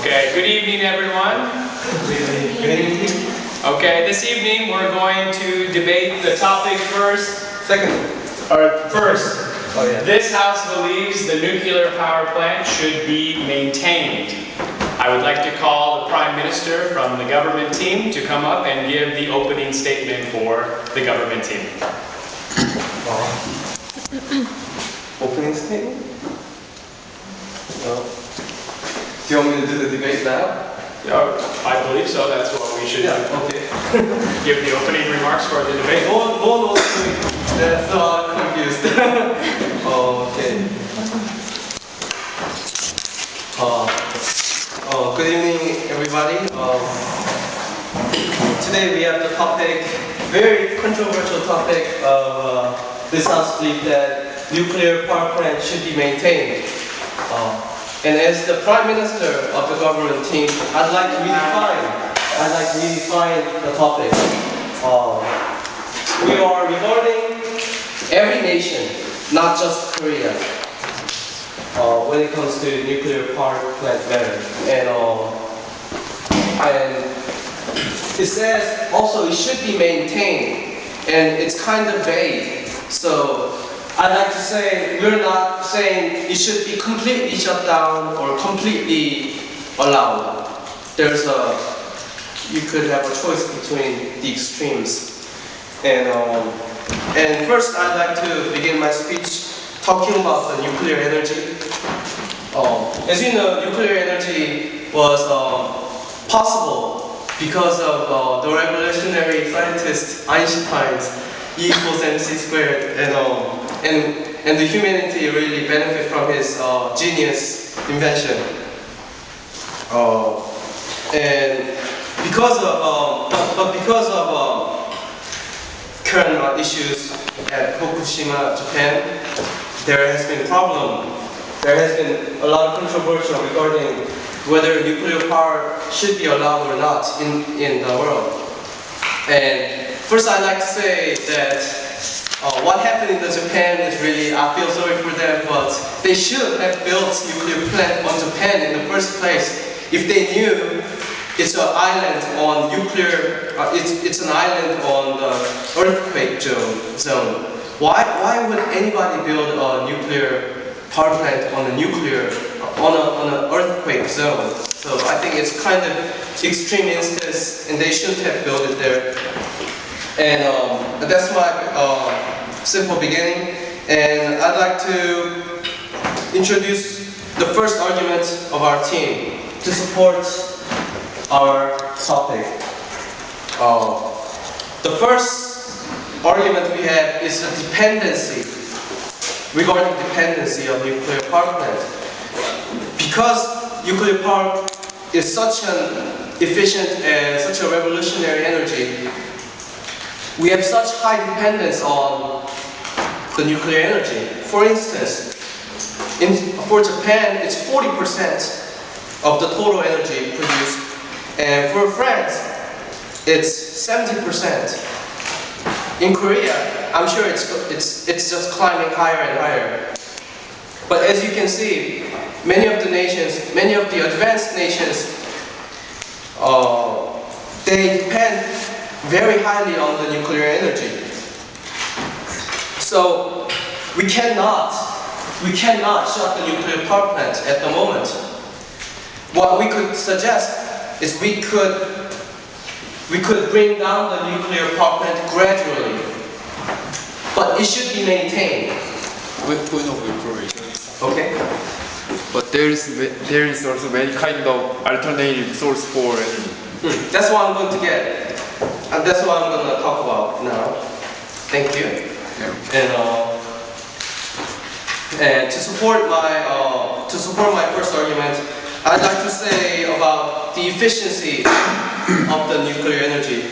Okay, good evening everyone. Good evening. Okay, this evening we're going to debate the topic first. First. Oh yeah. This House believes the nuclear power plant should be maintained. I would like to call the Prime Minister from the government team to come up and give the opening statement for the government team. Opening statement? No. Do you want me to do the debate now? Yeah, I believe so. That's what we should Okay. give the opening remarks for the debate. No one knows me. That's confused. Okay. Good evening, everybody. Today we have the topic, very controversial topic of this House belief that nuclear power plant should be maintained. And as the Prime Minister of the government team, I'd like to redefine the topic. We are regarding every nation, not just Korea, when it comes to nuclear power plant matter. And it says also it should be maintained, and it's kind of vague. So I'd like to say we're not saying it should be completely shut down or completely allowed. You could have a choice between the extremes. And first I'd like to begin my speech talking about the nuclear energy. As you know, nuclear energy was possible because of the revolutionary scientist Einstein's E equals mc squared, and the humanity really benefit from his genius invention. And because of current issues at Fukushima, Japan, there has been a lot of controversy regarding whether nuclear power should be allowed or not in the world. And first I'd like to say that what happened in Japan is really, I feel sorry for them, but they should have built nuclear plant on Japan in the first place if they knew it's an island on it's an island on the earthquake zone. Why would anybody build a nuclear power plant on an earthquake zone? So I think it's kind of extreme instance, and they shouldn't have built it there. And that's my simple beginning. And I'd like to introduce the first argument of our team to support our topic. The first argument we have is the dependency, regarding dependency of nuclear power plant. Because nuclear power is such an efficient and such a revolutionary energy, we have such high dependence on the nuclear energy. For instance, for Japan, it's 40% of the total energy produced, and for France, it's 70%. In Korea, I'm sure it's just climbing higher and higher. But as you can see, many of the advanced nations, they depend very highly on the nuclear energy. So we cannot shut the nuclear power plant at the moment. What we could suggest is we could bring down the nuclear power plant gradually, but it should be maintained. With point of information. Okay. But there is also many kind of alternative source for energy. That's what I'm going to get, and that's what I'm going to talk about now. Thank you. Yeah. And to support my first argument, I'd like to say about the efficiency of the nuclear energy.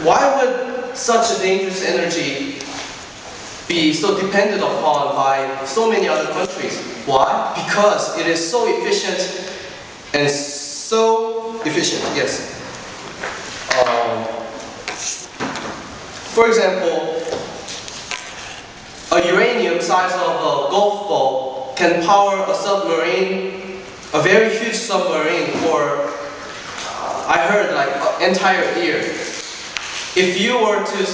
Why would such a dangerous energy be so dependent upon by so many other countries? Why? Because it is so efficient, yes. For example, a uranium size of a golf ball can power a submarine a very huge submarine for, I heard like an entire year. If you were to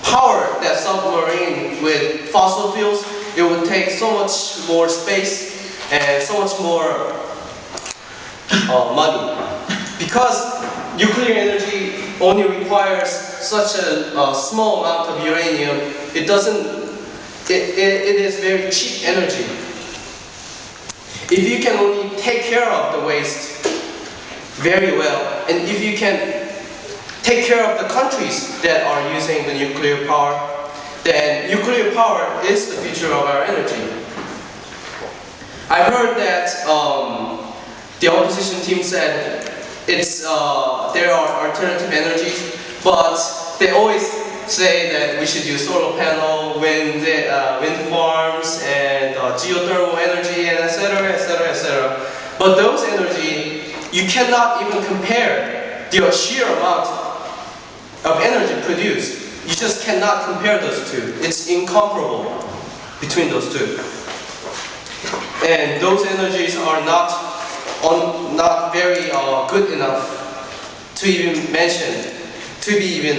power that submarine with fossil fuels, it would take so much more space and so much more money. Because nuclear energy only requires such a small amount of uranium, it is very cheap energy. If you can only take care of the waste very well, and if you can take care of the countries that are using the nuclear power, then nuclear power is the future of our energy. I heard that the opposition team said there are alternative energies, but they always say that we should use solar panel, wind farms, and geothermal energy, and etc., etc., etc. But those energy, you cannot even compare the sheer amount of energy produced. You just cannot compare those two. It's incomparable between those two. And those energies are not very good enough to be even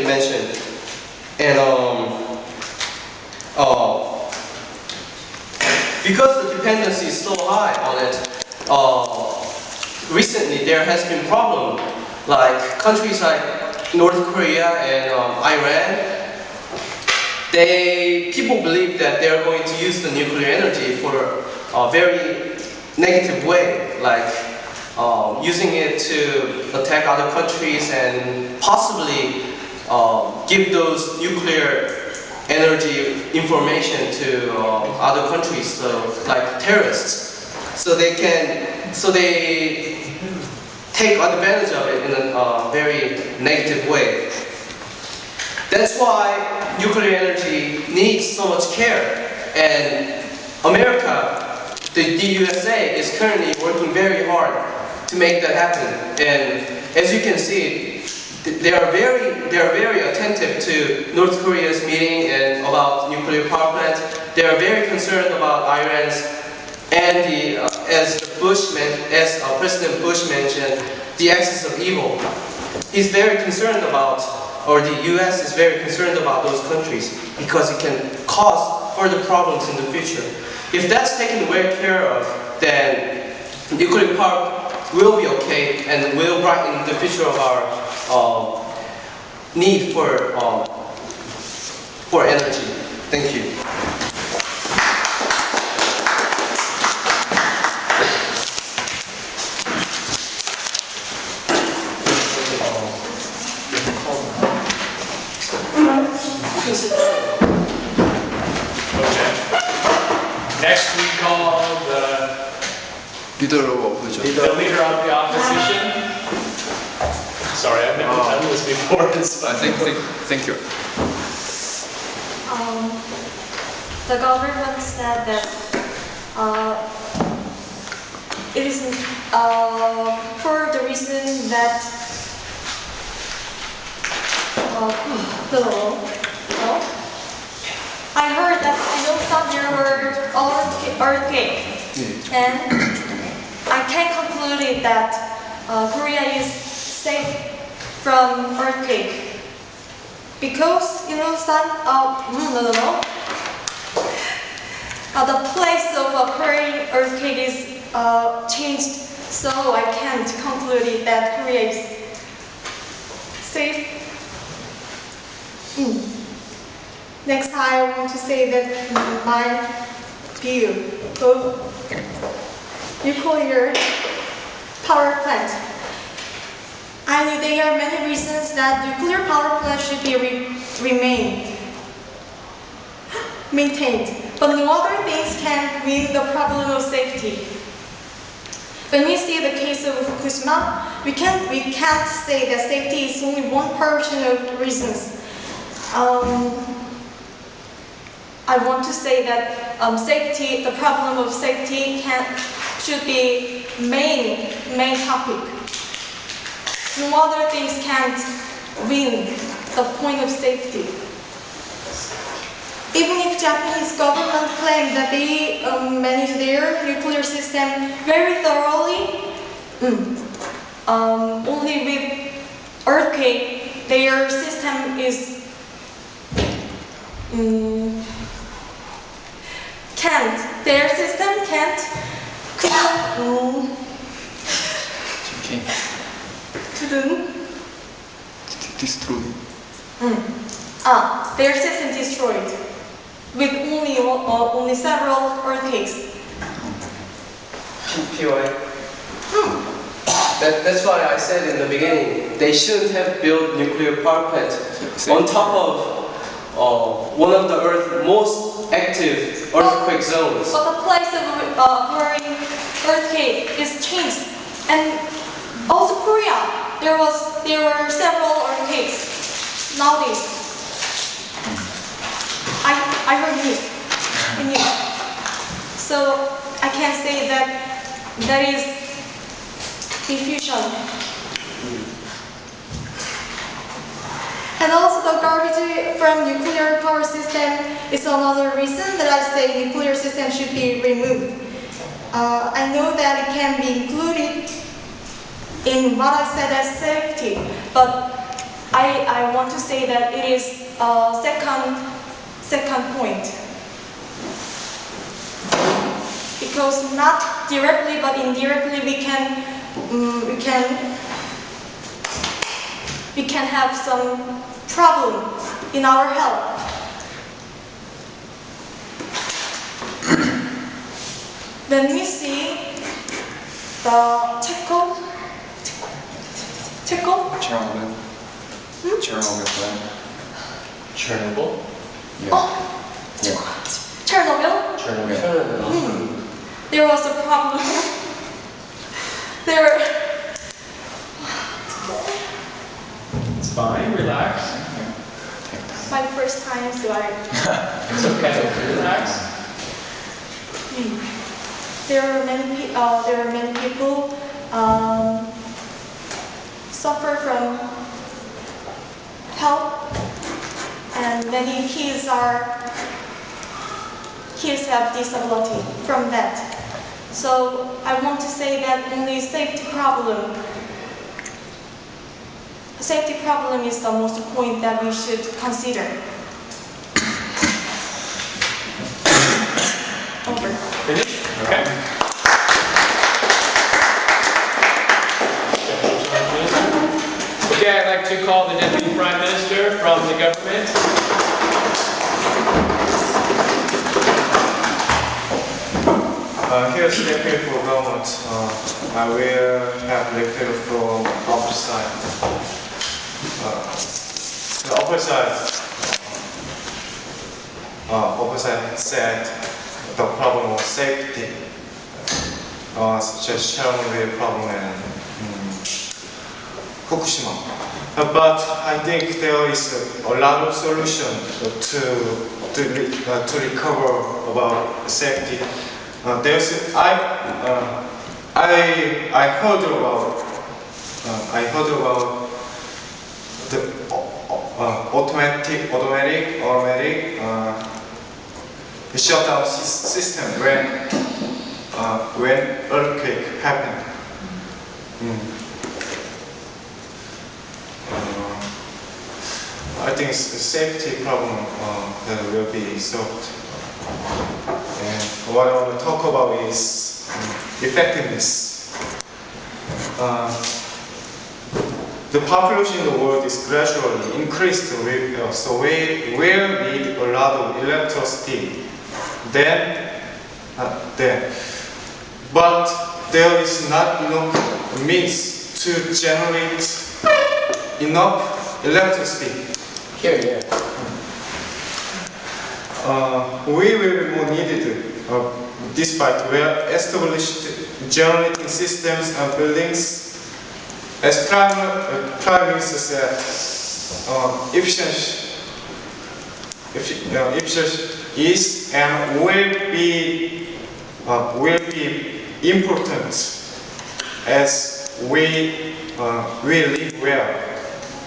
mentioned. And because the dependency is so high on it, recently there has been problem, like countries like North Korea and Iran. People believe that they are going to use the nuclear energy for a very negative way, like using it to attack other countries and possibly give those nuclear energy information to other countries, so like terrorists. So they take advantage of it in a very negative way. That's why nuclear energy needs so much care, and America, the USA, is currently working very hard to make that happen. And as you can see, they are very attentive to North Korea's meeting and about nuclear power plants. They are very concerned about Iran's, and as President Bush mentioned, the axis of evil. He's very concerned about, or the US is very concerned about those countries because it can cause further problems in the future. If that's taken well care of, then nuclear power will be okay and will brighten the future of our need for energy. Thank you. Okay. Next we call the Leader of opposition. leader of the opposition. Sorry, I've never done this before. Thank you. The government said that it is for the reason that I heard that there were earthquake, and I can conclude that Korea is safe from earthquake because the place of occurring earthquake is changed, so I can't conclude that Korea is safe. Next, I want to say that my view of nuclear power plant. There are many reasons that nuclear power plant should be maintained, but no other things can win the problem of safety. When we see the case of Fukushima, we can't say that safety is only one portion of the reasons. I want to say that the problem of safety should be main topic. No other things can't win the point of safety. Even if Japanese government claims that they manage their nuclear system very thoroughly, Only with earthquake, their system is their system couldn't Destroy. their system destroyed with only several earthquakes. POI. That's why I said in the beginning, they shouldn't have built nuclear power plant on top of one of the Earth's most active earthquake zones. But the place of occurring earthquake is changed, and also Korea, there were several earthquakes nowadays. I heard news in news, so I can say that is diffusion. And also the garbage from nuclear power system is another reason that I say nuclear system should be removed. I know that it can be included in what I said as safety, but I want to say that it is second point. Because not directly but indirectly we can have some problem in our health. When we see the Chernobyl. Chernobyl? Chernobyl, there was a problem. It's fine, relax. My first time, so It's okay, relax. there are many people suffer from health, and many kids have disability from that. So I want to say that only safety problem is the most point that we should consider. Over. Finished? Okay. Okay, I'd like to call the Deputy Prime Minister from the government. Here's the lecture for government. I will have lecture from upper side. The upper side said the problem of safety, such as Chernobyl problem and Fukushima. But I think there is a lot of solution to recover about safety. I heard about the automatic shutdown system when earthquake happened. I think the safety problem will be solved. And what I want to talk about is effectiveness. The population in the world is gradually increased, so we will need a lot of electricity. But there is not enough means to generate enough electricity. Here. We will be more needed, despite well-established generating systems and buildings. As Prime Minister said, efficiency is and will be important as we live well,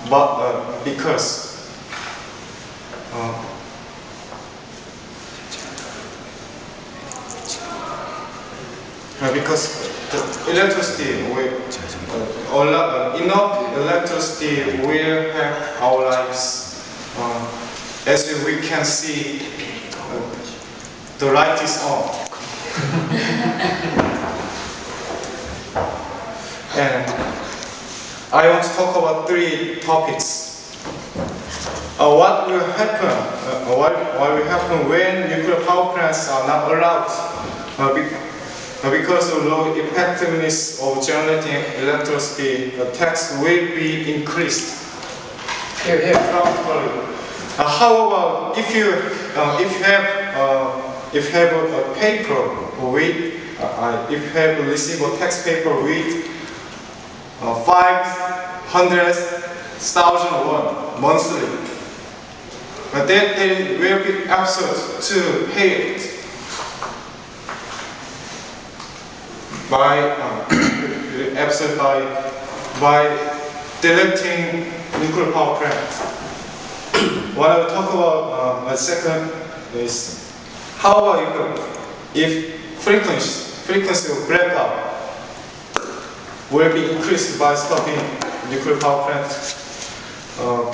but because the electricity will, enough electricity will help our lives. As we can see, the light is on. And I want to talk about 3 topics. What will happen? What will happen when nuclear power plants are not allowed? Because of low effectiveness of generating electricity, the tax will be increased. How about if you have a paper with if you have received a tax paper with 500,000 won monthly, but then it will be absurd to pay it by directing nuclear power plants. What I will talk about a second is how about if frequency of blackout will be increased by stopping nuclear power plants.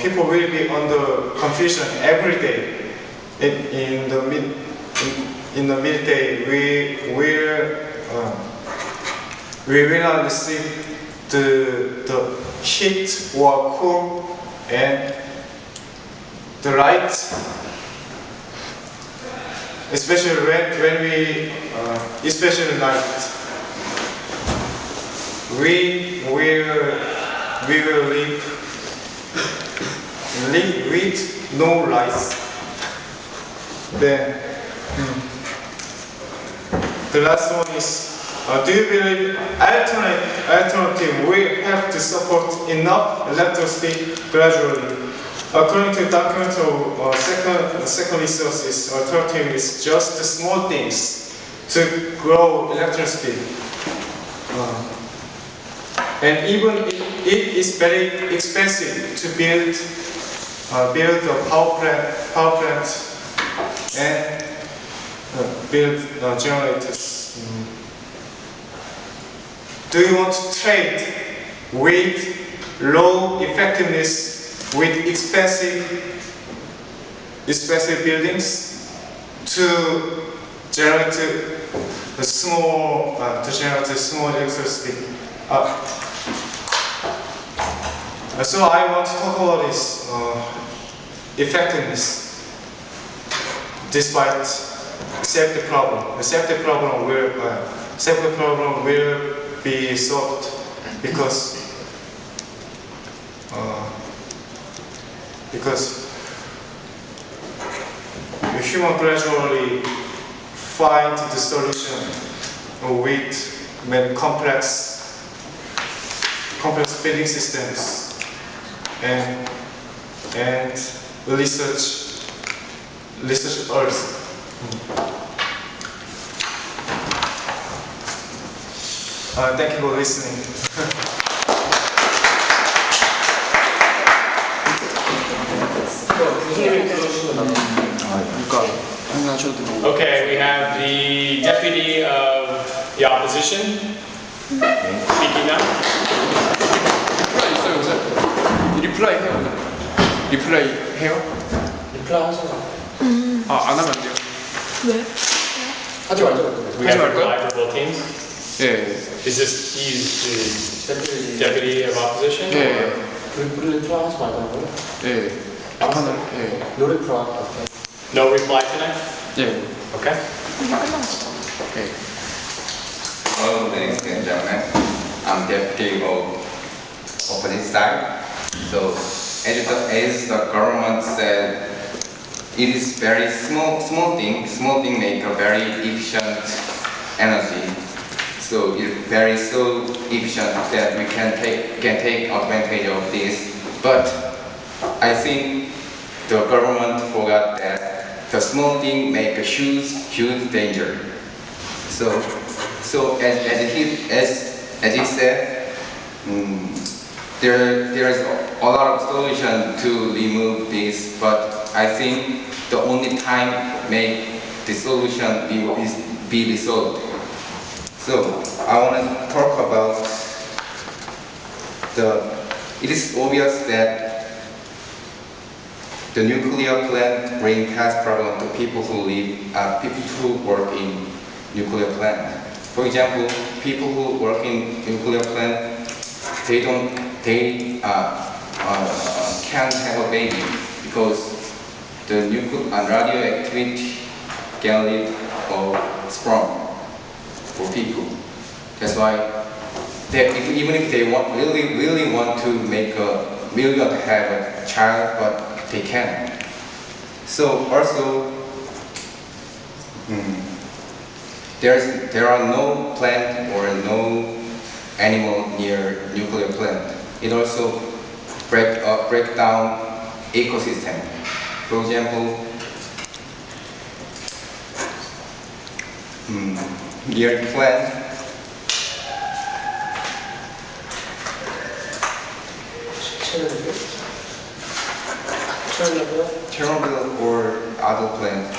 People will be under confusion every day. In the midday, we will not receive the heat or cool and the light, especially when we, especially night, we will live with no lights. Then the last one is, do you believe alternative will have to support enough electricity gradually? According to document of second resources, alternative is just the small things to grow electricity. And even it is very expensive to build a power plant and build generators. Do you want to trade with low effectiveness with expensive buildings to generate a small electricity? So I want to talk about this effectiveness. Despite safety problem, the safety problem will be solved because the human gradually find the solution with many complex building systems and research Earth. Thank you for listening. Okay, we have the deputy of the opposition speaking now. 리플라이 해요. 리플라이 해요? 리플라이 하잖아. 안 하면 안 돼요. 왜? 하지 말자. We have reply for both teams. 예. Is this he's the deputy of opposition? 네. 우리 리플라이 하지 말자는 거야? 예. 아까는 예. 노 리플라이. 오케이. No reply tonight? 예. Okay. 예. Hello, ladies and gentlemen. I'm deputy of opposite side. So, as the government said, it is very small thing make a very efficient energy. So it's very so efficient that we can take advantage of this. But I think the government forgot that the small thing make a huge danger. So as he said, there is a lot of solution to remove this, but I think the only time make the solution be resolved. So I want to talk about it is obvious that the nuclear plant brings health problem to people who work in nuclear plant. For example, people who work in nuclear plant, they can't have a baby because the radioactivity can lead to sperm for people. That's why even if they really want to have a child, but they can't. So also, there are no plant or no animal near nuclear plant. It also break down ecosystem. For example, near plant, Chernobyl or other plants.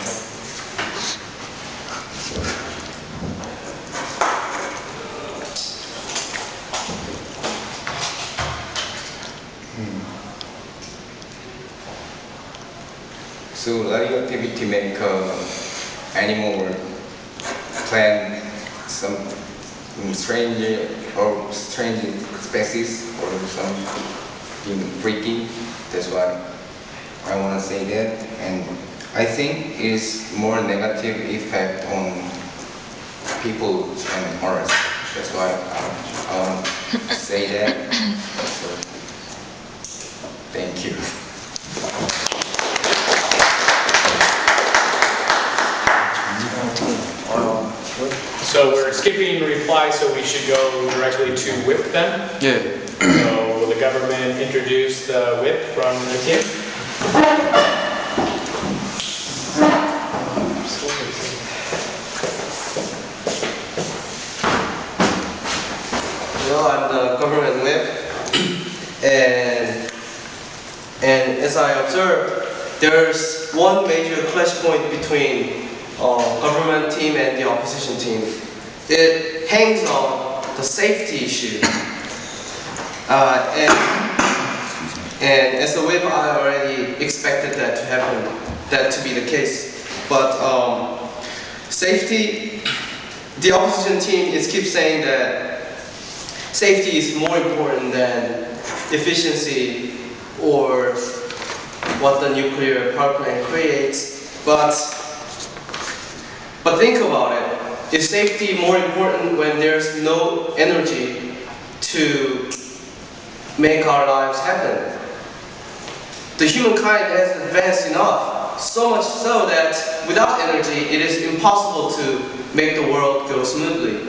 So radioactivity make animal or plant some strange species or something freaky. That's why I want to say that, and I think it's more negative effect on people and Earth. That's why I want to say that. So, thank you. So we're skipping reply, so we should go directly to whip then. 예. So will the government introduce the whip from the team? Well, I'm the government whip, and as I observed, there's one major clash point between government team and the opposition team. It hangs on the safety issue, and as a whip, I already expected that to happen, that to be the case. But safety, the opposition team keeps saying that safety is more important than efficiency or what the nuclear power plant creates. But think about it. Is safety more important when there's no energy to make our lives happen? The humankind has advanced enough, so much so that without energy, it is impossible to make the world go smoothly.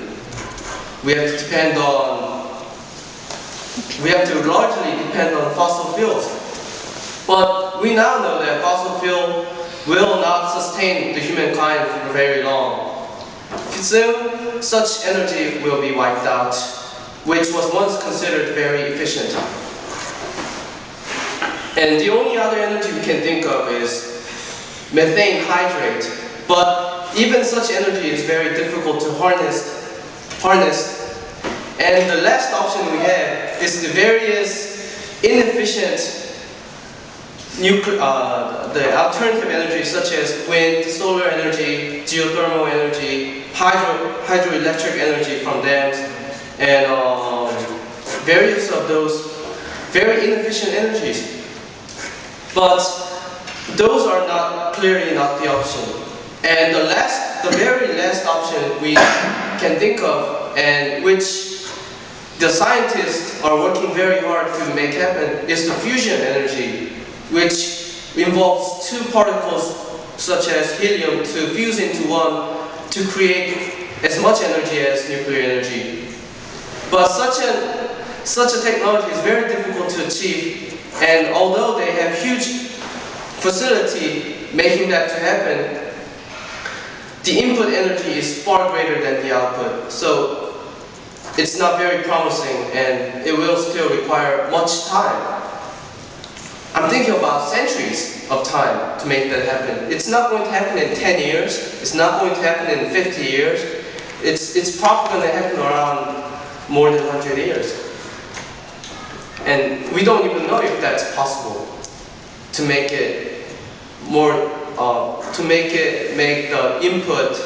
We have to largely depend on fossil fuels. But we now know that fossil fuel will not sustain the humankind for very long. Soon, such energy will be wiped out, which was once considered very efficient. And the only other energy we can think of is methane hydrate. But even such energy is very difficult to harness. And the last option we have is the various inefficient the alternative energy such as wind, solar energy, geothermal energy, hydroelectric energy from dams, and various of those very inefficient energies. But those are clearly not the option. And the very last option we can think of, and which the scientists are working very hard to make happen, is the fusion energy, which involves two particles such as helium to fuse into one to create as much energy as nuclear energy. But such a technology is very difficult to achieve, and although they have huge facility making that to happen, the input energy is far greater than the output. So it's not very promising, and it will still require much time. I'm thinking about centuries of time to make that happen. It's not going to happen in 10 years. It's not going to happen in 50 years. It's probably going to happen around more than 100 years. And we don't even know if that's possible to make it more, make the input,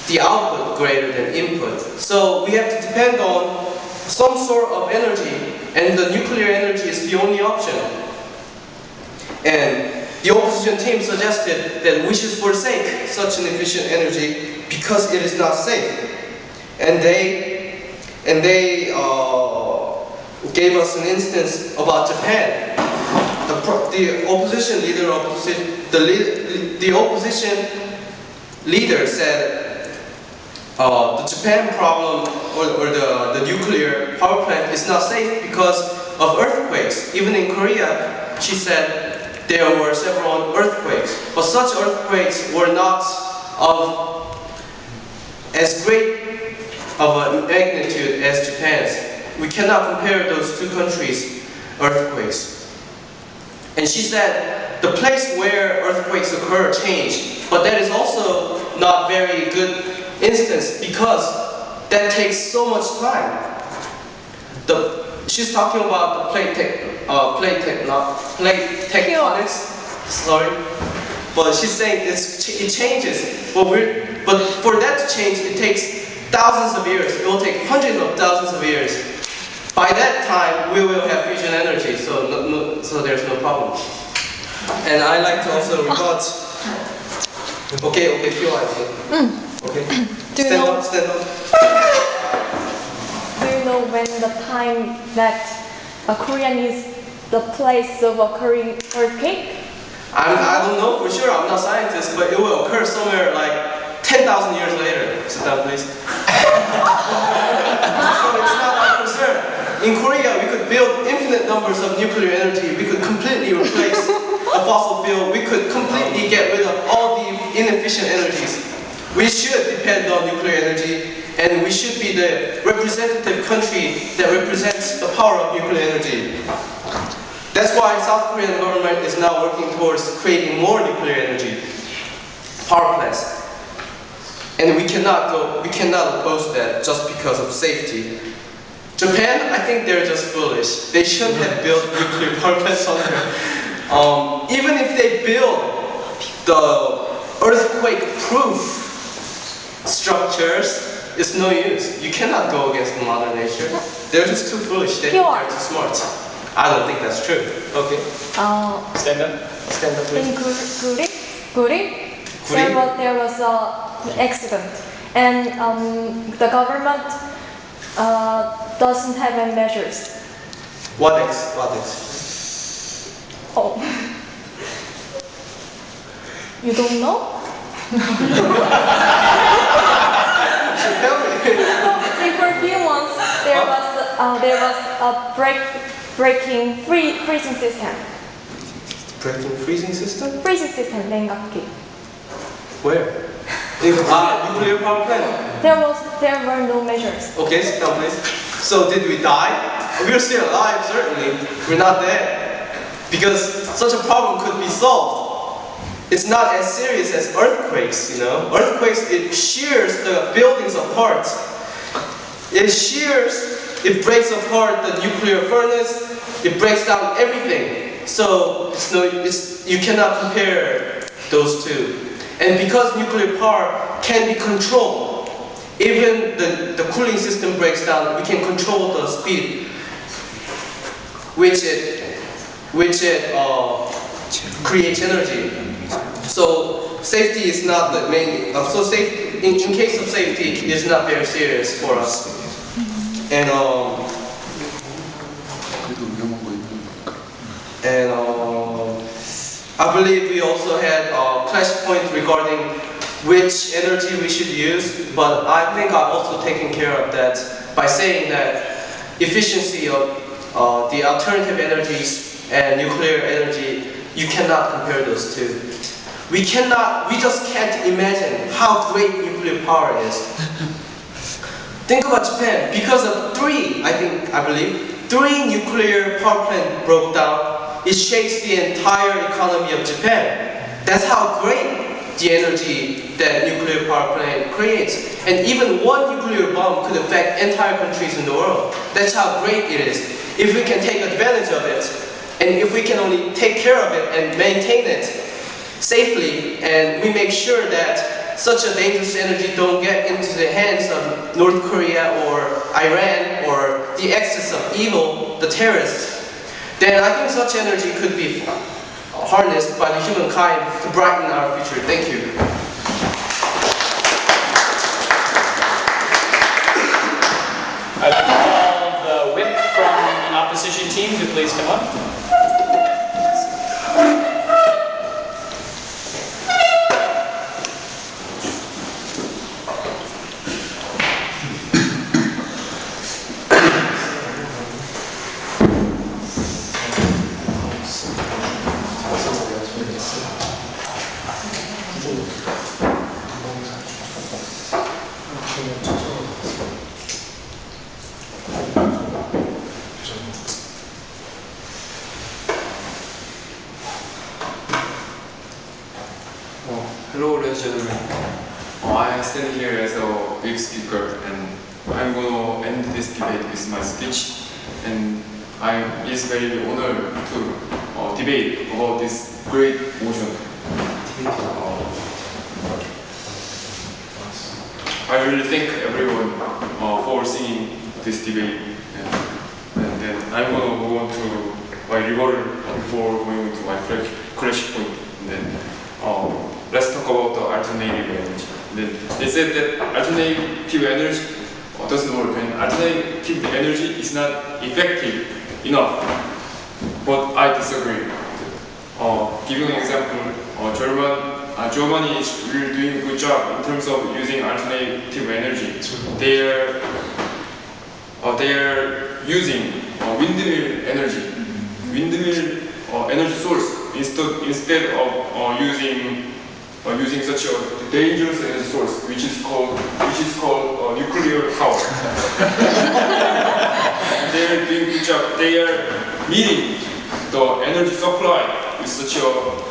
the output greater than input. So we have to depend on some sort of energy, and the nuclear energy is the only option. And the opposition team suggested that we should forsake such an efficient energy because it is not safe. And they gave us an instance about Japan. The opposition leader said the Japan problem or the nuclear power plant is not safe because of earthquakes. Even in Korea, she said there were several earthquakes, but such earthquakes were not of as great of a magnitude as Japan's. We cannot compare those two countries' earthquakes. And she said the place where earthquakes occur changed, but that is also not very good instance because that takes so much time. She's talking about the plate tectonics. Sorry, but she's saying it changes. But for that to change, it takes thousands of years. It will take hundreds of thousands of years. By that time, we will have fusion energy, so there's no problem. And I like to also rebut. Okay, feel okay. Stand up. Do you know when the time that Korean is the place of occurring earthquake? I don't know for sure. I'm not a scientist, but it will occur somewhere like 10,000 years later. Sit down, please. So it's not our concern. In Korea, we could build infinite numbers of nuclear energy. We could completely replace the fossil fuel. We could completely get rid of all the inefficient energies. We should depend on nuclear energy, and we should be the representative country that represents the power of nuclear energy. That's why South Korean government is now working towards creating more nuclear energy power plants. And we cannot oppose that just because of safety. Japan, I think they're just foolish. They shouldn't have built nuclear power plants on there. Even if they build the earthquake-proof structures, it's no use. You cannot go against Mother Nature. They're just too foolish. They're too smart. I don't think that's true. Okay. Stand up. Stand up, please. In Guri, there was an accident, and the government doesn't have any measures. What is? Oh, you don't know? Tell me. For a few months, there was a breaking freezing system. Breaking freezing system? Freezing system, 냉각기. Where? Nuclear power plant. There were no measures. Okay, sit down, please. So did we die? We're still alive, certainly. We're not dead. Because such a problem could be solved. It's not as serious as earthquakes, you know. Earthquakes, it shears the buildings apart. It breaks apart the nuclear furnace. It breaks down everything. So you cannot compare those two. And because nuclear power can be controlled, even the cooling system breaks down, we can control the speed which it creates energy. So safety is not the main. In case of safety, it is not very serious for us. And I believe we also had a clash point regarding which energy we should use, but I think I've also taken care of that by saying that efficiency of the alternative energies and nuclear energy, you cannot compare those two. We just can't imagine how great nuclear power is. Think about Japan. Because of I believe, three nuclear power plants broke down, it shakes the entire economy of Japan. That's how great the energy that nuclear power plant creates. And even one nuclear bomb could affect entire countries in the world. That's how great it is. If we can take advantage of it, and if we can only take care of it and maintain it safely, and we make sure that such a dangerous energy don't get into the hands of North Korea or Iran or the excess of evil, the terrorists, then I think such energy could be harnessed by the humankind to brighten our future. Thank you. I'd like to call the whip from the opposition team to please come up. Hello, ladies and gentlemen. I stand here as a big speaker, and I'm going to end this debate with my speech. And it's very honored to debate about this great motion. I really thank everyone for singing this debate. And then I'm going to move on to my rebuttal before going to my crash point. And then let's talk about the alternative energy. Then they said that alternative energy doesn't work, and alternative energy is not effective enough. But I disagree. Giving an example, Germany is really doing a good job in terms of using alternative energy. They are using windmill energy, energy source instead of using such a dangerous energy source, which is called nuclear power. They are doing a good job. They are meeting the energy supply with such a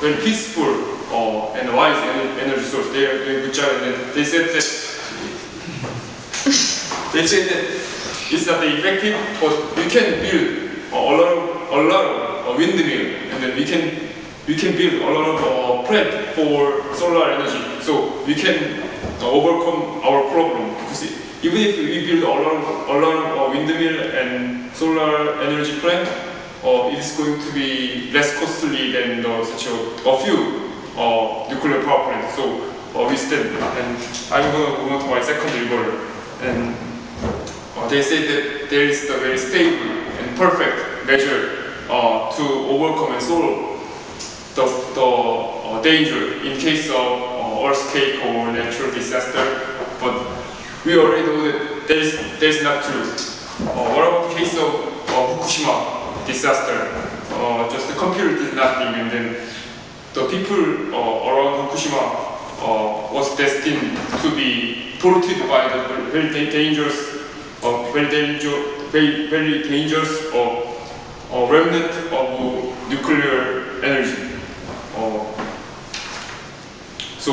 very peaceful and wise energy source. They are doing a good job, and then they said that it's not effective, but we can build a lot of windmill, and then we can build a lot of plant for solar energy, so we can overcome our problem. Because even if we build a lot of windmill and solar energy plant, it is going to be less costly than such a few nuclear power plants. So we stand, and I'm going to move on to my second rebuttal. And they say that there is a very stable and perfect measure to overcome and solve the danger in case of earthquake or natural disaster. But we already know that that is not true. What about the case of Fukushima disaster? Just the computer did nothing, and then the people around Fukushima was destined to be polluted by the very dangerous remnant of nuclear energy. So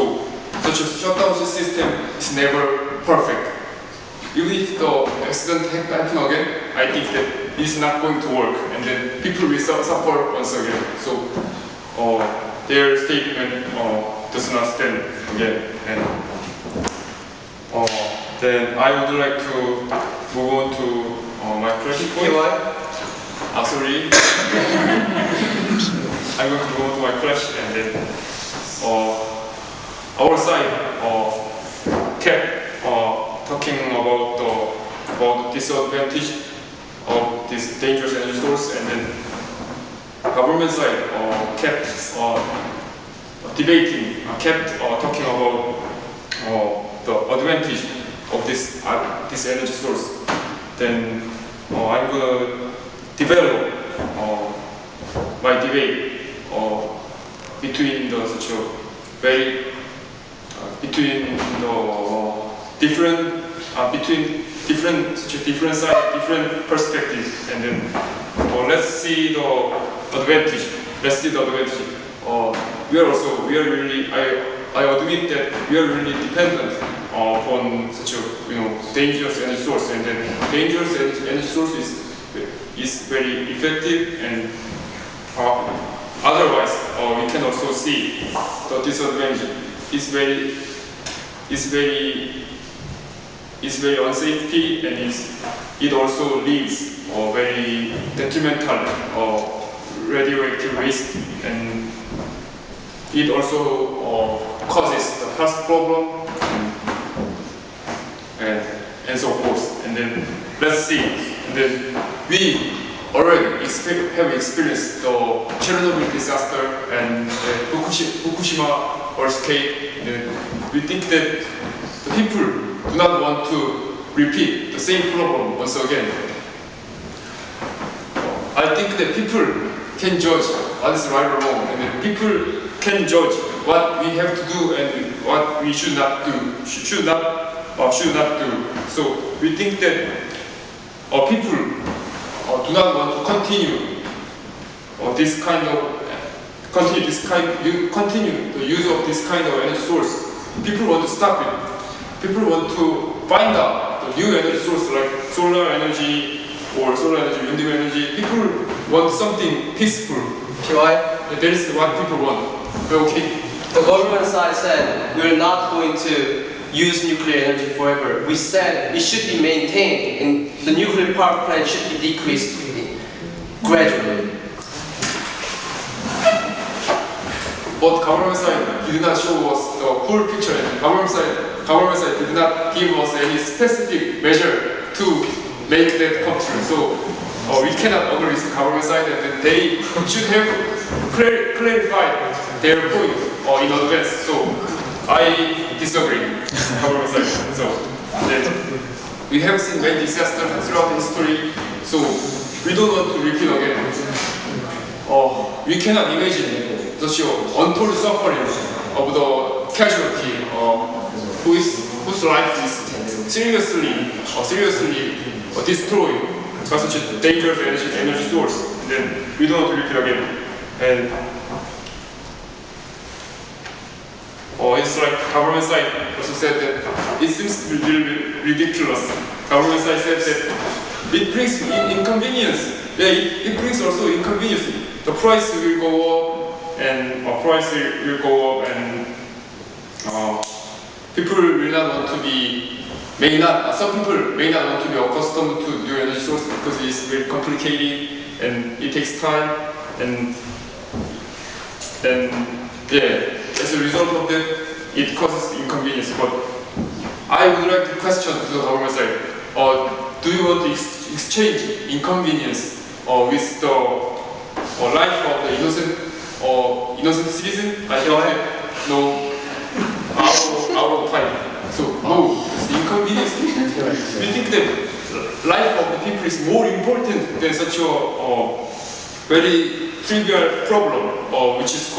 such a shutdown system is never perfect. Even if the accident happens again, I think that it's not going to work, and then people will suffer once again. So their statement does not stand again. And then I would like to move on to my crash point. Sorry. I'm going to go to my crash, and then our side kept talking about the disadvantage of this dangerous energy source, and then government side kept debating, kept talking about the advantage of this energy source. Then I'm going to develop my debate between such a very between different sides, different perspectives, and then let's see the advantage. We are really I admit that we are really dependent on such a dangerous energy source, and then dangerous energy source is very effective, and otherwise we can also see the disadvantage is very unsafety, and it also leaves very detrimental radioactive waste, and it also causes the health problem and so forth. And then let's see. And then we already have experienced the Chernobyl disaster and the Fukushima earthquake. And we think that the people do not want to repeat the same problem once again. I think that people can judge what is right or wrong, and then people can judge what we have to do and what we should not do, should not do. So we think that people do not want to continue continue the use of this kind of energy source. People want to stop it. People want to find out the new energy source like solar energy or solar energy, wind energy. People want something peaceful. PY, That is what people want. Okay. the government side said we're not going to use nuclear energy forever. We said it should be maintained, and the nuclear power plant should be decreased gradually. But government side did not show us the full picture, and government side did not give us any specific measure to make that come true. So we cannot agree with the government side, and then they should have clarified their point in advance. So I disagree with government side. So then we have seen many disasters throughout history, so we don't want to repeat again. We cannot imagine such untold suffering of the casualty whose life is seriously destroyed by such a dangerous energy source. And then we don't want to repeat again. And it's like government side also said that it seems to be a little bit ridiculous. Government side said that it brings inconvenience. Yeah, it brings also inconvenience. The price will go up, and people will not want to be, some people may not want to be accustomed to new energy source because it's very complicated and it takes time, and as a result of that, it causes inconvenience. But I would like to question to the government side, do you want to exchange inconvenience with the life of the innocent citizen? I think that no, out of time. So no, it's inconvenience. We think that life of the people is more important than such a very trivial problem, which is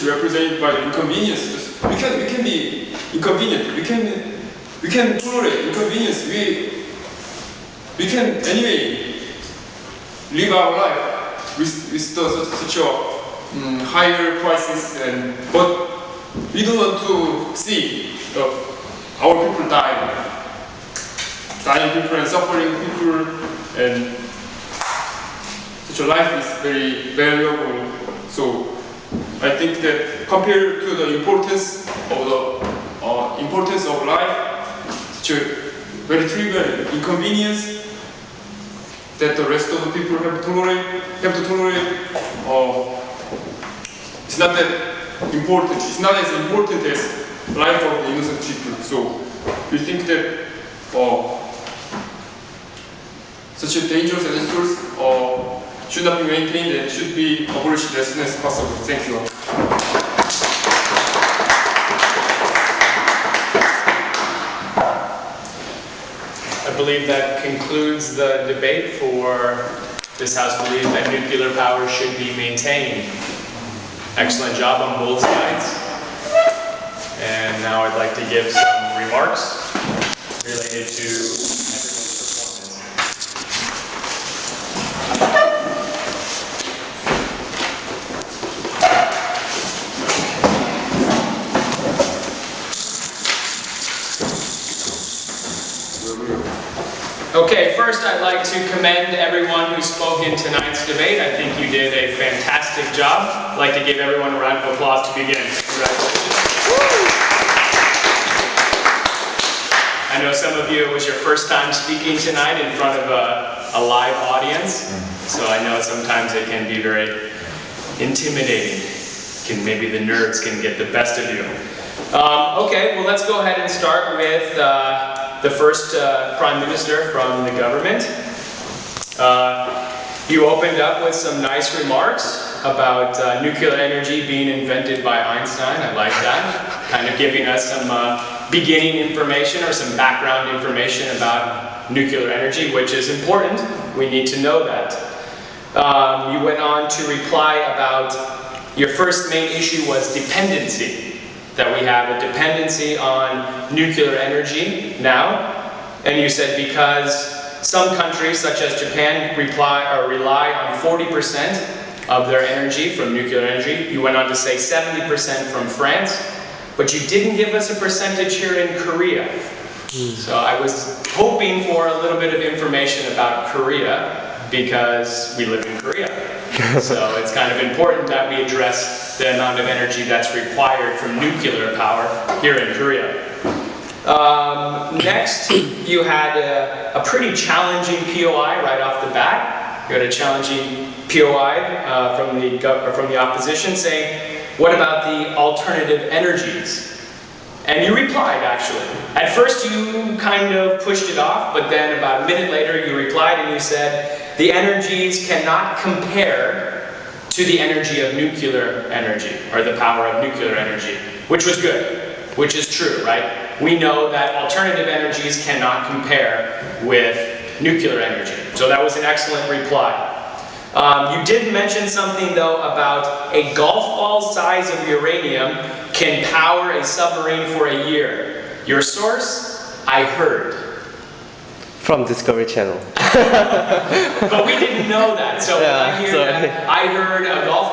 represented by inconvenience. We can be inconvenient. We can tolerate inconvenience. We can anyway live our life with such a higher prices, but we don't want to see our people dying people and suffering people, and such a life is very valuable. So I think that compared to the importance of life, such a very trivial inconvenience that the rest of the people have to tolerate, it's not that important. It's not as important as life of the innocent people. So we think that such a dangerous energy source should not be maintained and should be abolished as soon as possible. Thank you. I believe that concludes the debate for this House believes that nuclear power should be maintained. Excellent job on both sides. And now I'd like to give some remarks related to everyone's performance. first, I'd like to commend everyone who spoke in tonight's debate. I think you did a fantastic job. I'd like to give everyone a round of applause to begin. Congratulations. I know some of you, it was your first time speaking tonight in front of a live audience, so I know sometimes it can be very intimidating. Maybe the nerds can get the best of you. Okay, well, let's go ahead and start with the first Prime Minister from the government. You opened up with some nice remarks about nuclear energy being invented by Einstein. I like that. Kind of giving us some beginning information or some background information about nuclear energy, which is important. We need to know that. You went on to reply about your first main issue was dependency, that we have a dependency on nuclear energy now. And you said because some countries, such as Japan, rely on 40% of their energy from nuclear energy. You went on to say 70% from France, but you didn't give us a percentage here in Korea. So I was hoping for a little bit of information about Korea because we live in Korea. So it's kind of important that we address the amount of energy that's required from nuclear power here in Korea. Next, you had a pretty challenging POI right off the bat. You had a challenging POI from the opposition saying, what about the alternative energies? And you replied, actually. At first you kind of pushed it off, but then about a minute later you replied and you said, the energies cannot compare to the energy of nuclear energy, or the power of nuclear energy, which was good, which is true, right? We know that alternative energies cannot compare with nuclear energy. So that was an excellent reply. You did mention something, though, about a golf ball size of uranium can power a submarine for a year. Your source? I heard. From Discovery Channel. But we didn't know that. So when I hear that, I heard a golf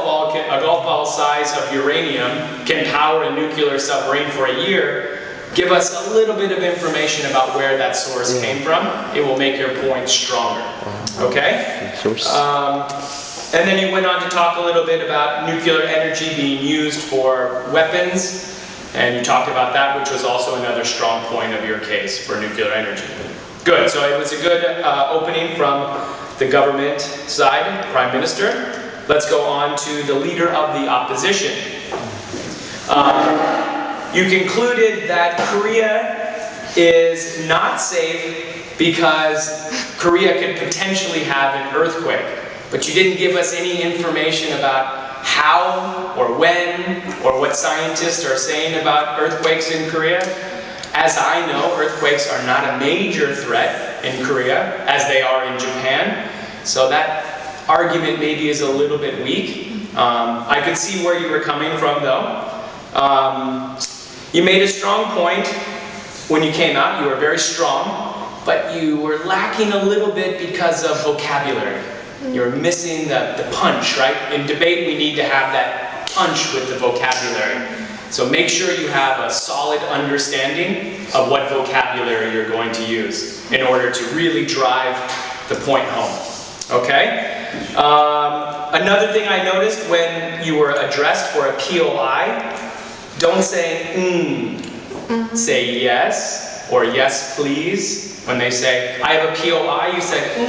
ball size of uranium can power a nuclear submarine for a year. Give us a little bit of information about where that source came from. It will make your point stronger. Okay? And then you went on to talk a little bit about nuclear energy being used for weapons. And you talked about that, which was also another strong point of your case for nuclear energy. Good. So it was a good opening from the government side, Prime Minister. Let's go on to the leader of the opposition. You concluded that Korea is not safe because Korea could potentially have an earthquake. But you didn't give us any information about how or when or what scientists are saying about earthquakes in Korea. As I know, earthquakes are not a major threat in Korea as they are in Japan. So that argument maybe is a little bit weak. I could see where you were coming from, though. You made a strong point when you came out. You were very strong, but you were lacking a little bit because of vocabulary. You were missing the punch, right? In debate, we need to have that punch with the vocabulary. So make sure you have a solid understanding of what vocabulary you're going to use in order to really drive the point home. Okay? Another thing I noticed when you were addressed for a POI, don't say say yes or yes please. When they say, I have a POI, you say, I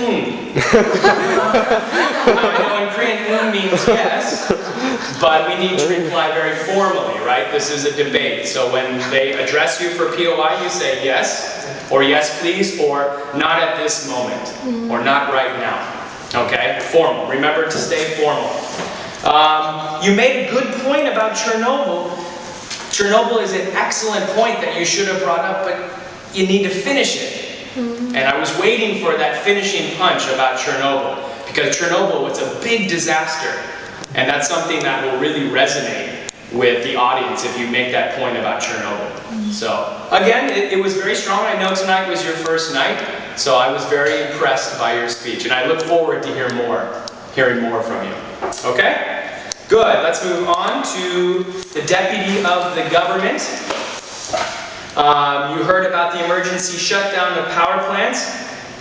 know in Korean, means yes, but we need to reply very formally, right? This is a debate. So when they address you for POI, you say yes, or yes please, or not at this moment, or not right now. Okay? Formal. Remember to stay formal. You made a good point about Chernobyl. Chernobyl is an excellent point that you should have brought up, but you need to finish it. And I was waiting for that finishing punch about Chernobyl, because Chernobyl was a big disaster. And that's something that will really resonate with the audience if you make that point about Chernobyl. So, again, it was very strong. I know tonight was your first night, so I was very impressed by your speech. And I look forward to hearing more from you. Okay? Good. Let's move on to the Deputy of the Government. You heard about the emergency shutdown of power plants.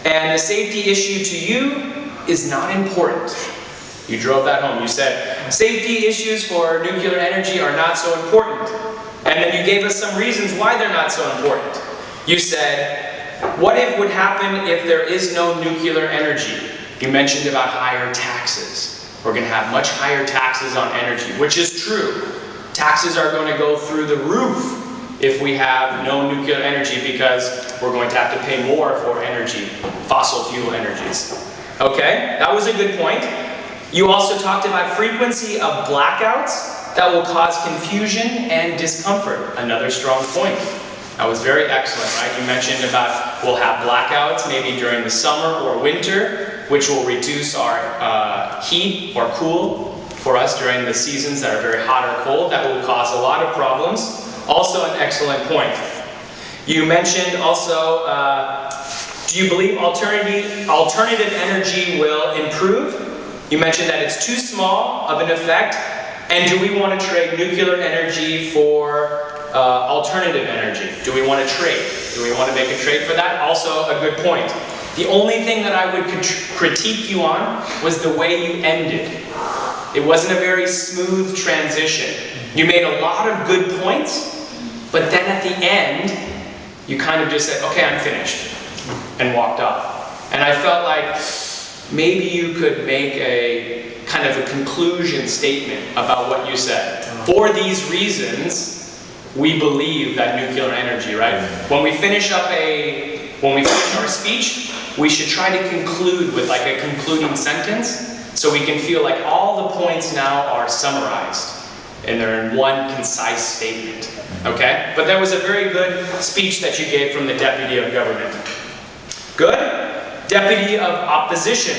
And the safety issue to you is not important. You drove that home. You said, safety issues for nuclear energy are not so important. And then you gave us some reasons why they're not so important. You said, what would happen if there is no nuclear energy? You mentioned about higher taxes. We're going to have much higher taxes on energy, which is true. Taxes are going to go through the roof if we have no nuclear energy because we're going to have to pay more for energy, fossil fuel energies. Okay, that was a good point. You also talked about frequency of blackouts that will cause confusion and discomfort. Another strong point. That was very excellent, right? You mentioned about we'll have blackouts maybe during the summer or winter, which will reduce our heat or cool for us during the seasons that are very hot or cold. That will cause a lot of problems. Also an excellent point. You mentioned also, do you believe alternative energy will improve? You mentioned that it's too small of an effect. And do we want to trade nuclear energy for alternative energy? Do we want to trade? Do we want to make a trade for that? Also a good point. The only thing that I would critique you on was the way you ended. It wasn't a very smooth transition. You made a lot of good points, but then at the end, you kind of just said, okay, I'm finished, and walked off. And I felt like maybe you could make a kind of a conclusion statement about what you said. For these reasons, we believe that nuclear energy, right? When we finish our speech, we should try to conclude with like a concluding sentence so we can feel like all the points now are summarized and they're in one concise statement. Okay? But that was a very good speech that you gave from the Deputy of Government. Good? Deputy of Opposition.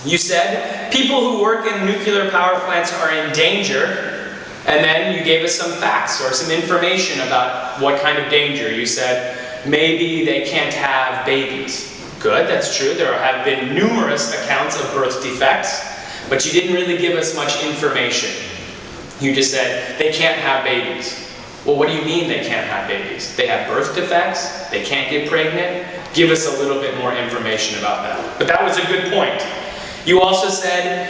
You said people who work in nuclear power plants are in danger, and then you gave us some facts or some information about what kind of danger. You said maybe they can't have babies. Good, that's true. There have been numerous accounts of birth defects, but you didn't really give us much information. You just said they can't have babies. Well, what do you mean they can't have babies? They have birth defects? They can't get pregnant? Give us a little bit more information about that. But that was a good point. You also said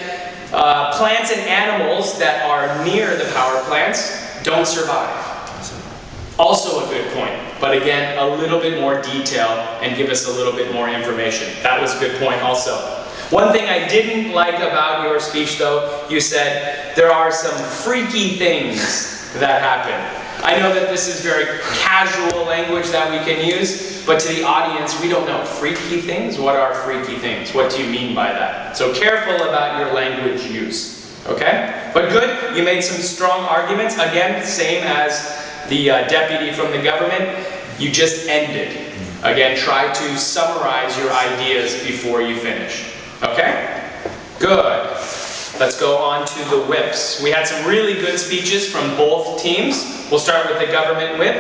plants and animals that are near the power plants don't survive. Also a good point. But again, a little bit more detail and give us a little bit more information. That was a good point also. One thing I didn't like about your speech though, you said there are some freaky things that happen. I know that this is very casual language that we can use, but to the audience, we don't know. Freaky things? What are freaky things? What do you mean by that? So careful about your language use, okay? But good, you made some strong arguments. Again, same as the deputy from the government, you just ended. Again, try to summarize your ideas before you finish, okay? Good. Let's go on to the whips. We had some really good speeches from both teams. We'll start with the government whip.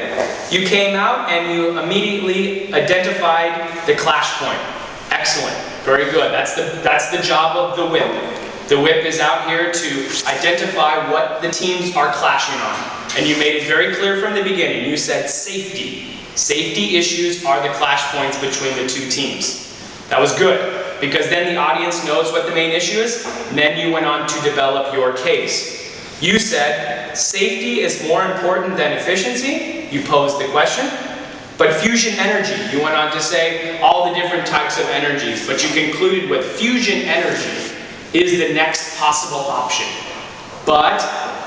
You came out and you immediately identified the clash point. Excellent. Very good. That's the job of the whip. The whip is out here to identify what the teams are clashing on. And you made it very clear from the beginning. You said safety. Safety issues are the clash points between the two teams. That was good, because then the audience knows what the main issue is, and then you went on to develop your case. You said safety is more important than efficiency. You posed the question. But fusion energy, you went on to say all the different types of energies, but you concluded with fusion energy is the next possible option. But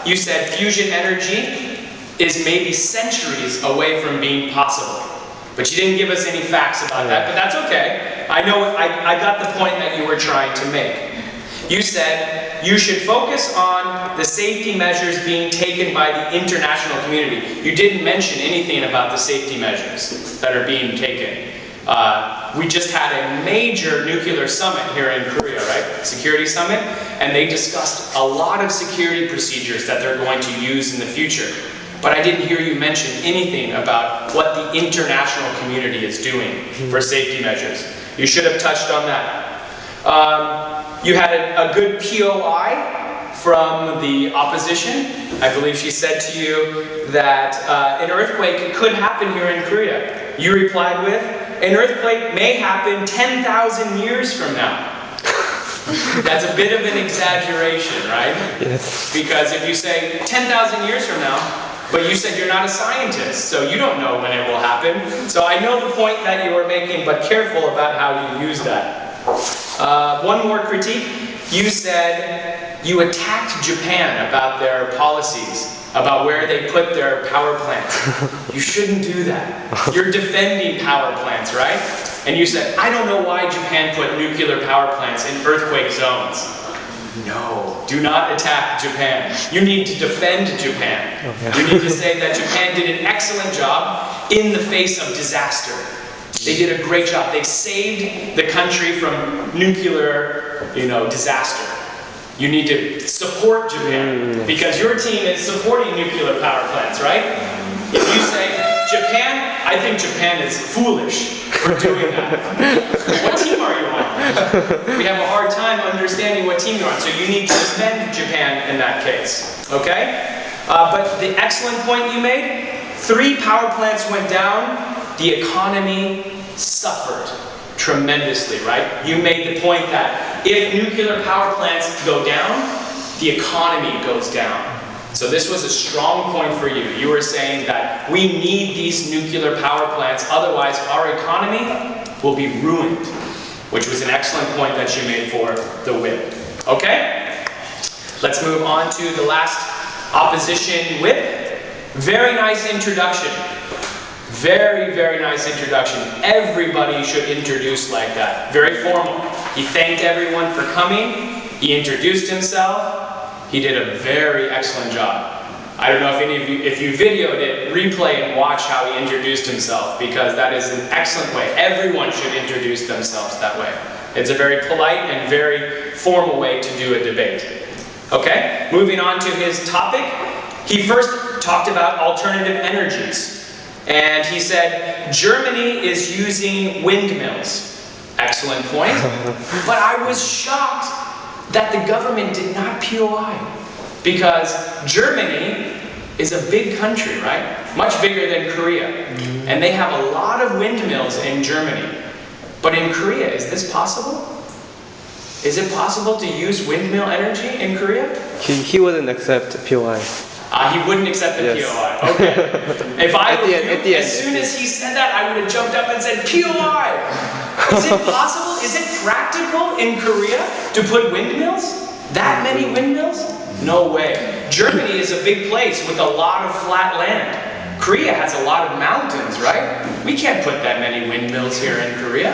you said fusion energy is maybe centuries away from being possible. But you didn't give us any facts about that, but that's okay. I know, I got the point that you were trying to make. You said you should focus on the safety measures being taken by the international community. You didn't mention anything about the safety measures that are being taken. We just had a major nuclear summit here in Korea, right? Security summit, and they discussed a lot of security procedures that they're going to use in the future. But I didn't hear you mention anything about what the international community is doing for safety measures. You should have touched on that. You had a good POI from the opposition. I believe she said to you that an earthquake could happen here in Korea. You replied with, an earthquake may happen 10,000 years from now. That's a bit of an exaggeration, right? Yes. Because if you say 10,000 years from now, but you said you're not a scientist, so you don't know when it will happen. So I know the point that you were making, but careful about how you use that. One more critique. You said you attacked Japan about their policies, about where they put their power plants. You shouldn't do that. You're defending power plants, right? And you said, I don't know why Japan put nuclear power plants in earthquake zones. No, do not attack Japan. You need to defend Japan. You need to say that Japan did an excellent job in the face of disaster. They did a great job. They saved the country from nuclear, disaster. You need to support Japan because your team is supporting nuclear power plants, right? If you say, Japan, I think Japan is foolish for doing that. What team are you on? We have a hard time understanding what team you're on, so you need to defend Japan in that case, okay? But the excellent point you made, 3 power plants went down, the economy suffered tremendously, right? You made the point that if nuclear power plants go down, the economy goes down. So this was a strong point for you. You were saying that we need these nuclear power plants, otherwise our economy will be ruined, which was an excellent point that you made for the whip. Okay? Let's move on to the last opposition whip. Very nice introduction. Very, very nice introduction. Everybody should introduce like that. Very formal. He thanked everyone for coming. He introduced himself. He did a very excellent job. I don't know if any of you, if you videoed it, replay and watch how he introduced himself, because that is an excellent way. Everyone should introduce themselves that way. It's a very polite and very formal way to do a debate. Okay, moving on to his topic. He first talked about alternative energies. And he said, Germany is using windmills. Excellent point. But I was shocked that the government did not POI. Because Germany is a big country, right? Much bigger than Korea. And they have a lot of windmills in Germany. But in Korea, is this possible? Is it possible to use windmill energy in Korea? He wouldn't accept POI. He wouldn't accept the Yes. POI. Okay. If I were you, as soon end. as he said that, I would have jumped up and said, POI! Is it possible? Is it practical in Korea to put windmills? That many windmills? No way. Germany is a big place with a lot of flat land. Korea has a lot of mountains, right? We can't put that many windmills here in Korea.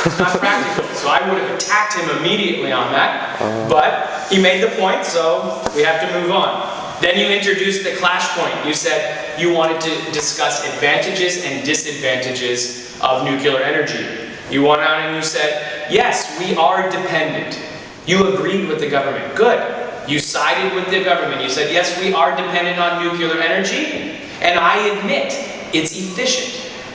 It's not practical. So I would have attacked him immediately on that. But he made the point, so we have to move on. Then you introduced the clash point. You said you wanted to discuss advantages and disadvantages of nuclear energy. You went on and you said, yes, we are dependent. You agreed with the government. Good. You sided with the government. You said, yes, we are dependent on nuclear energy, and I admit it's efficient.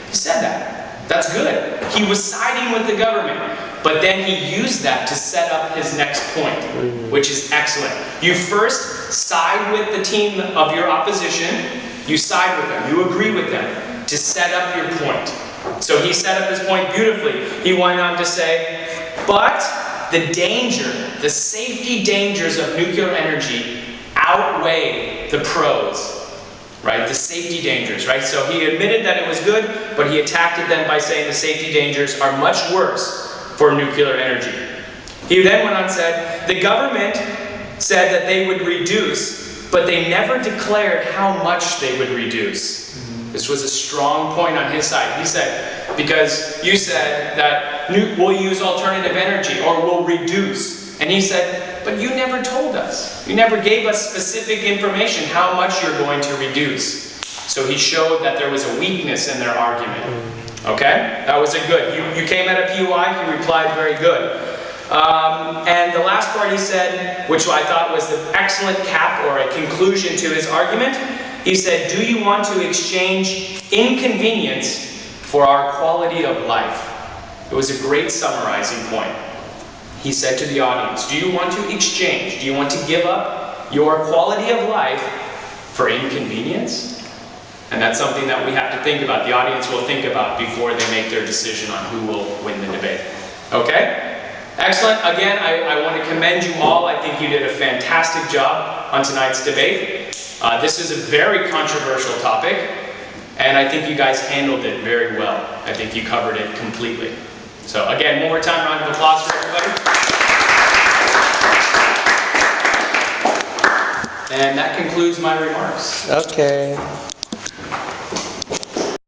You said that. That's good. He was siding with the government. But then he used that to set up his next point, which is excellent. You first side with the team of your opposition. You side with them. You agree with them to set up your point. So he set up his point beautifully. He went on to say, but the danger, the safety dangers of nuclear energy outweigh the pros, right? The safety dangers, right? So he admitted that it was good, but he attacked it then by saying the safety dangers are much worse for nuclear energy. He then went on and said, the government said that they would reduce, but they never declared how much they would reduce. This was a strong point on his side. He said, because you said that we'll use alternative energy or we'll reduce. And he said, but you never told us. You never gave us specific information how much you're going to reduce. So he showed that there was a weakness in their argument. Okay? That was a good. You came at a POI, he replied very good. And the last part he said, which I thought was the excellent cap or a conclusion to his argument, he said, do you want to exchange inconvenience for our quality of life? It was a great summarizing point. He said to the audience, do you want to exchange? Do you want to give up your quality of life for inconvenience? And that's something that we have to think about, the audience will think about before they make their decision on who will win the debate. Okay? Excellent. Again, I want to commend you all. I think you did a fantastic job on tonight's debate. This is a very controversial topic, and I think you guys handled it very well. I think you covered it completely. So again, one more time, round of applause for everybody. And that concludes my remarks. Okay.